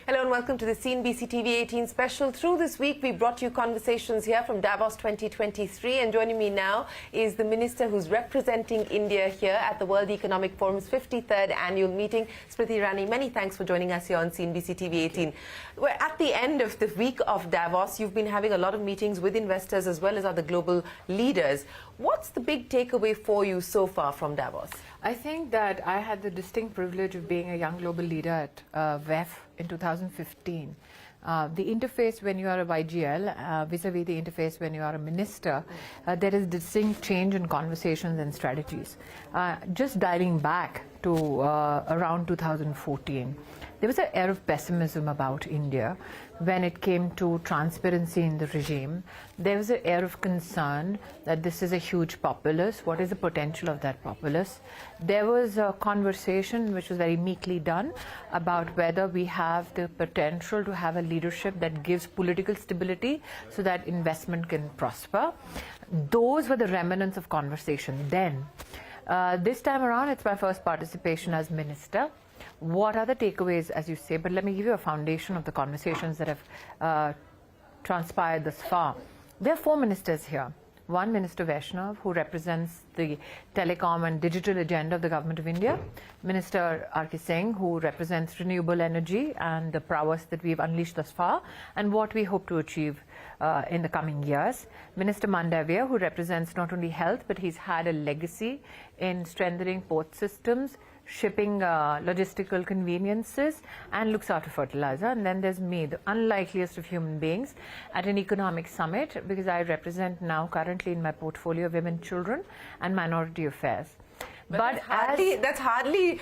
Hello and welcome to the CNBC-TV18 special. Through this week, we brought you conversations here from Davos 2023. And joining me now is the minister who's representing India here at the World Economic Forum's 53rd annual meeting, Smriti Irani. Many thanks for joining us here on CNBC-TV18. We're at the end of the week of Davos. You've been having a lot of meetings with investors as well as other global leaders. What's the big takeaway for you so far from Davos? I think that I had the distinct privilege of being a young global leader at WEF in 2015. The interface when you are a YGL vis-a-vis the interface when you are a minister, there is distinct change in conversations and strategies. Just diving back to around 2014, there was an air of pessimism about India when it came to transparency in the regime. There was an air of concern that this is a huge populace. What is the potential of that populace? There was a conversation which was very meekly done about whether we have the potential to have a leadership that gives political stability so that investment can prosper. Those were the remnants of conversation then. This time around, it's my first participation as minister. What are the takeaways, as you say? But let me give you a foundation of the conversations that have transpired thus far. There are four ministers here. One, Minister Vaishnav, who represents the telecom and digital agenda of the Government of India. Minister R.K. Singh, who represents renewable energy and the prowess that we've unleashed thus far and what we hope to achieve in the coming years. Minister Mandavia, who represents not only health, but he's had a legacy in strengthening port systems, shipping logistical conveniences, and looks after fertilizer. And then there's me, the unlikeliest of human beings, at an economic summit, because I represent now currently in my portfolio women, children and minority affairs. But that's hardly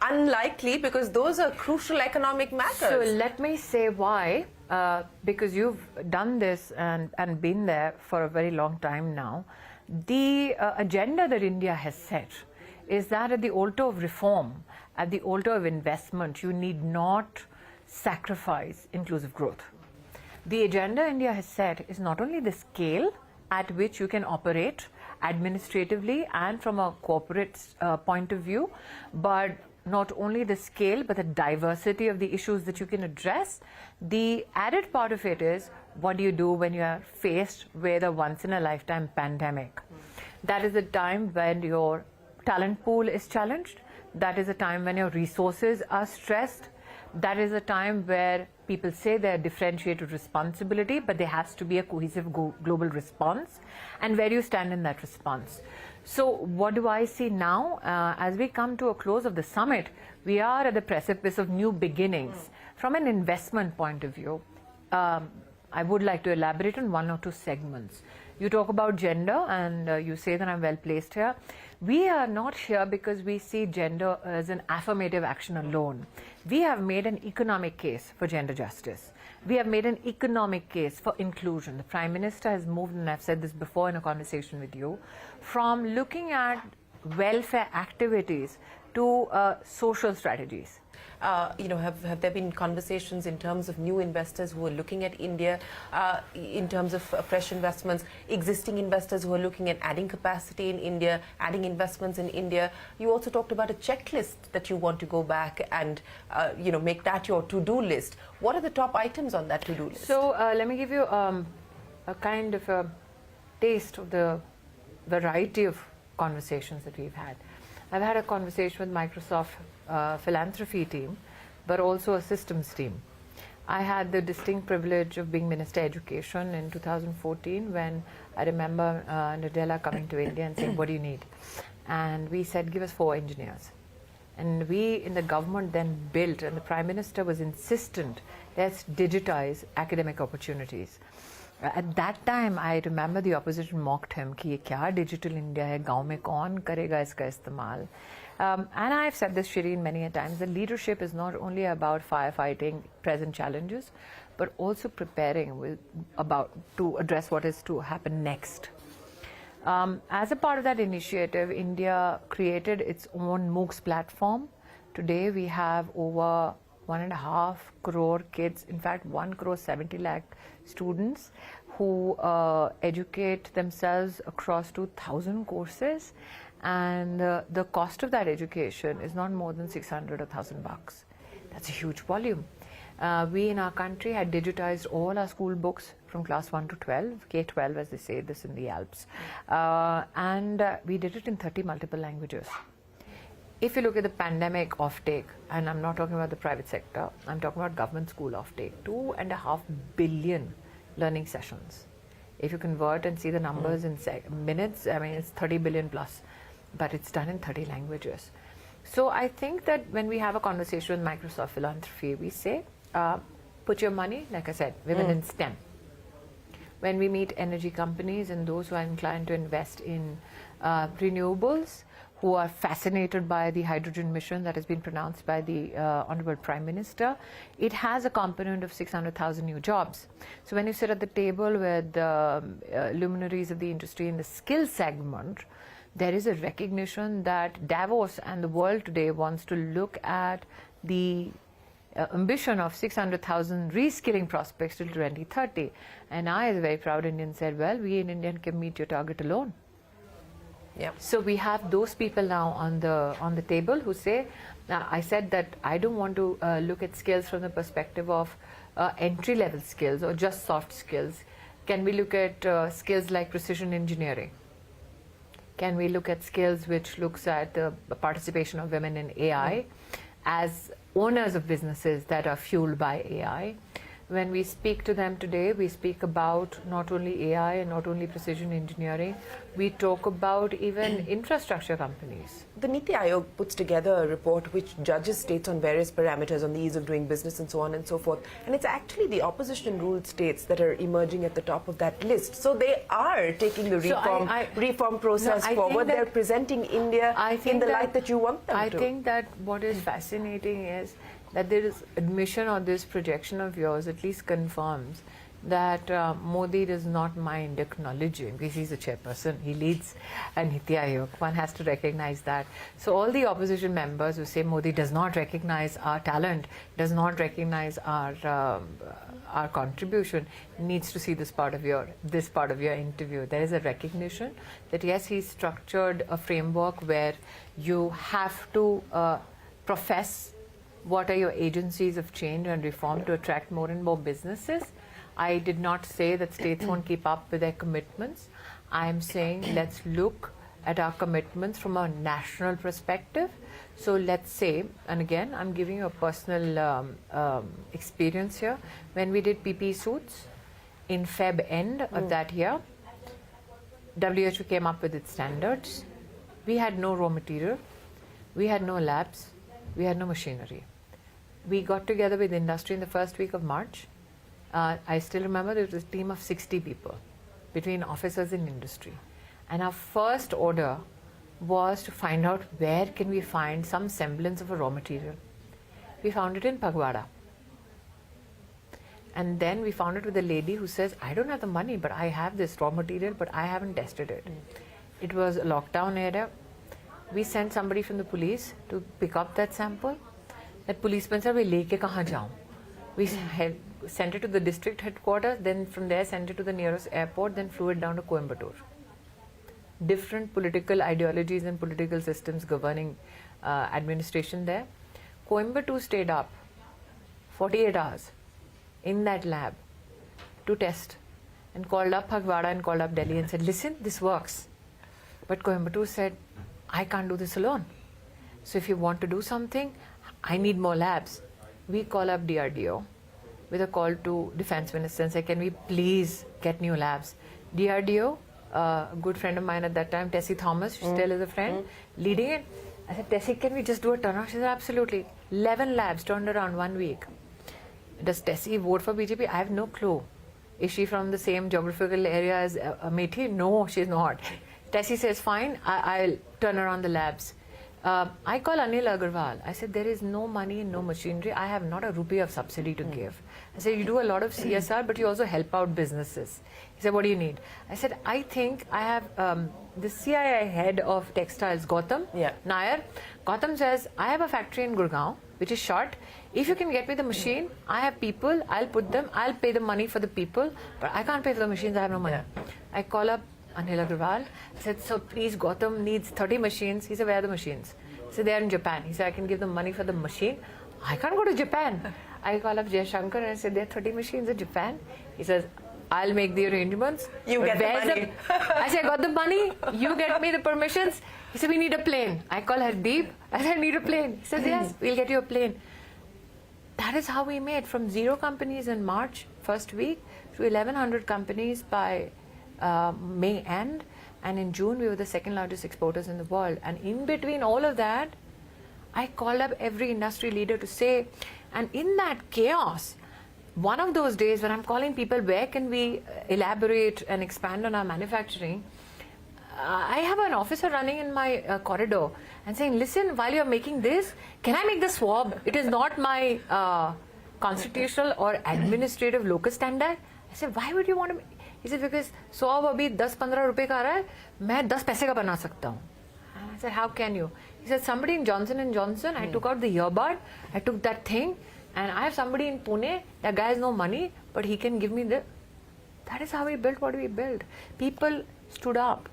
unlikely, because those are crucial economic matters. So let me say why, because you've done this and been there for a very long time now. The agenda that India has set is that at the altar of reform, at the altar of investment, you need not sacrifice inclusive growth. The agenda India has set is not only the scale at which you can operate administratively and from a corporate point of view, but not only the scale, but the diversity of the issues that you can address. The added part of it is, what do you do when you are faced with a once-in-a-lifetime pandemic? That is a time when your talent pool is challenged. That is a time when your resources are stressed. That is a time where people say they're differentiated responsibility, but there has to be a cohesive global response, and where you stand in that response. So what do I see now? As we come to a close of the summit, we are at the precipice of new beginnings. From an investment point of view, I would like to elaborate on one or two segments. You talk about gender, and you say that I'm well placed here. We are not here because we see gender as an affirmative action alone. We have made an economic case for gender justice. We have made an economic case for inclusion. The Prime Minister has moved, and I've said this before in a conversation with you, from looking at welfare activities to social strategies. Have there been conversations in terms of new investors who are looking at India, in terms of fresh investments, existing investors who are looking at adding capacity in India, adding investments in India? You also talked about a checklist that you want to go back and, make that your to-do list. What are the top items on that to-do list? So let me give you a kind of a taste of the variety of conversations that we've had. I've had a conversation with Microsoft philanthropy team, but also a systems team. I had the distinct privilege of being Minister Education in 2014 when I remember Nadella coming to India and saying, what do you need? And we said, give us 4 engineers. And we in the government then built, and the Prime Minister was insistent, let's digitize academic opportunities. At that time, I remember the opposition mocked him, कि ये क्या digital India है, गाँव में कौन करेगा इसका इस्तेमाल? And I've said this, Shireen, many a times, that leadership is not only about firefighting present challenges, but also preparing to address what is to happen next. As a part of that initiative, India created its own MOOCs platform. Today, we have over 1.5 crore kids, in fact 1 crore 70 lakh students who educate themselves across 2,000 courses, and the cost of that education is not more than 600 or 1,000 bucks. That's a huge volume. We in our country had digitized all our school books from class 1 to 12, K-12 as they say this in the Alps. And we did it in 30 multiple languages. If you look at the pandemic offtake, and I'm not talking about the private sector, I'm talking about government school offtake, 2.5 billion learning sessions. If you convert and see the numbers in minutes, I mean, it's 30 billion plus, but it's done in 30 languages. So I think that when we have a conversation with Microsoft Philanthropy, we say, put your money, like I said, women in STEM. When we meet energy companies and those who are inclined to invest in renewables, who are fascinated by the hydrogen mission that has been pronounced by the Honorable Prime Minister, it has a component of 600,000 new jobs. So when you sit at the table with luminaries of the industry in the skill segment, there is a recognition that Davos and the world today wants to look at the ambition of 600,000 reskilling prospects till 2030. And I, as a very proud Indian, said, well, we in India can meet your target alone. Yep. So we have those people now on the table who say, I said that I don't want to look at skills from the perspective of entry-level skills or just soft skills. Can we look at skills like precision engineering? Can we look at skills which looks at the participation of women in AI as owners of businesses that are fueled by AI? When we speak to them today, we speak about not only AI and not only precision engineering, we talk about even infrastructure companies. The Niti Aayog puts together a report which judges states on various parameters on the ease of doing business and so on and so forth. And it's actually the opposition ruled states that are emerging at the top of that list. So they are taking the reform process forward. They're presenting India in the light that you want them to. I think that what is fascinating is that there is admission or this projection of yours at least confirms that Modi does not mind acknowledging, because he's a chairperson, he leads a Niti Aayog. One has to recognize that. So all the opposition members who say Modi does not recognize our talent, does not recognize our contribution, needs to see this part of your interview. There is a recognition that yes, he's structured a framework where you have to profess what are your agencies of change and reform to attract more and more businesses. I did not say that states won't keep up with their commitments. I am saying let's look at our commitments from a national perspective. So let's say, and again, I'm giving you a personal experience here. When we did PPE suits in Feb end of that year, WHO came up with its standards. We had no raw material. We had no labs. We had no machinery. We got together with industry in the first week of March. I still remember there was a team of 60 people between officers and industry. And our first order was to find out where can we find some semblance of a raw material. We found it in Phagwara. And then we found it with a lady who says, I don't have the money, but I have this raw material, but I haven't tested it. It was a lockdown area. We sent somebody from the police to pick up that sample. That policeman said, "We leke kahan jaun?" We sent it to the district headquarters, then from there sent it to the nearest airport, then flew it down to Coimbatore. Different political ideologies and political systems governing administration there. Coimbatore stayed up 48 hours in that lab to test and called up Phagwara and called up Delhi and said, listen, this works. But Coimbatore said, I can't do this alone. So if you want to do something, I need more labs. We call up DRDO with a call to Defense Minister and say, can we please get new labs? DRDO, a good friend of mine at that time, Tessie Thomas, she still is a friend, leading it. I said, Tessie, can we just do a turnaround? She said, absolutely. 11 labs turned around 1 week. Does Tessie vote for BJP? I have no clue. Is she from the same geographical area as Amethi? No, she's not. Tessie says, fine, I'll turn around the labs. I call Anil Agarwal. I said, there is no money, no machinery. I have not a rupee of subsidy to give. I said, you do a lot of CSR, but you also help out businesses. He said, what do you need? I said, I think I have the CII head of textiles, Gautam Nair. Gautam says, I have a factory in Gurgaon, which is short. If you can get me the machine, I have people, I'll put them, I'll pay the money for the people, but I can't pay for the machines, I have no money. I call up Anil Agarwal. I said, so please, Gautam needs 30 machines. He said, where are the machines? He said, they are in Japan. He said, I can give them money for the machine. I can't go to Japan. I call up Jay Shankar and I said, there are 30 machines in Japan. He says, I'll make the arrangements. You get the money. I said, I got the money. You get me the permissions. He said, we need a plane. I call Hardeep. I said, I need a plane. He says, yes, we'll get you a plane. That is how we made from 0 companies in March, first week, to 1,100 companies by May end. And in June, we were the 2nd largest exporters in the world. And in between all of that, I called up every industry leader to say, and in that chaos, one of those days when I'm calling people, where can we elaborate and expand on our manufacturing? I have an officer running in my corridor and saying, listen, while you're making this, can I make the swab? It is not my constitutional or administrative locus standi. I said, why would you want to? He said, because swab abhi 10-15 rupees ka raha hai, main 10 paise ka bana sakta hu. I said, how can you? He said, somebody in Johnson & Johnson, I took out the earbud, I took that thing, and I have somebody in Pune, that guy has no money, but he can give me the... That is how we built what we built. People stood up.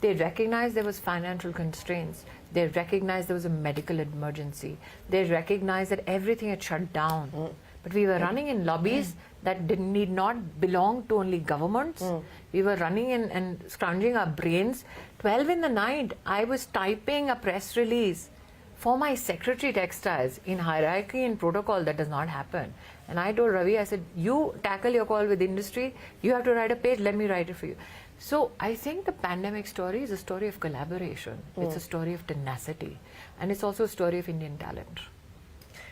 They recognized there was financial constraints. They recognized there was a medical emergency. They recognized that everything had shut down. But we were running in lobbies that need not belong to only governments. We were running in and scrounging our brains. 12 in the night, I was typing a press release for my secretary textiles. In hierarchy and protocol, that does not happen. And I told Ravi, I said, you tackle your call with industry, you have to write a page, let me write it for you. So I think the pandemic story is a story of collaboration. It's a story of tenacity. And it's also a story of Indian talent.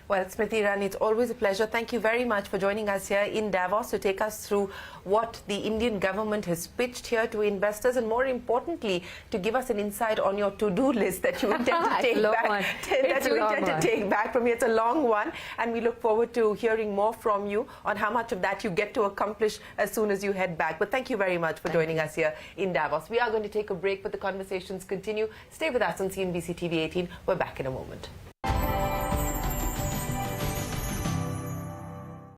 Well, Smriti Irani, it's always a pleasure. Thank you very much for joining us here in Davos to take us through what the Indian government has pitched here to investors, and more importantly, to give us an insight on your to-do list that you intend to take back from here. It's a long one, and we look forward to hearing more from you on how much of that you get to accomplish as soon as you head back. But thank you very much for joining us here in Davos. We are going to take a break, but the conversations continue. Stay with us on CNBC-TV18. We're back in a moment.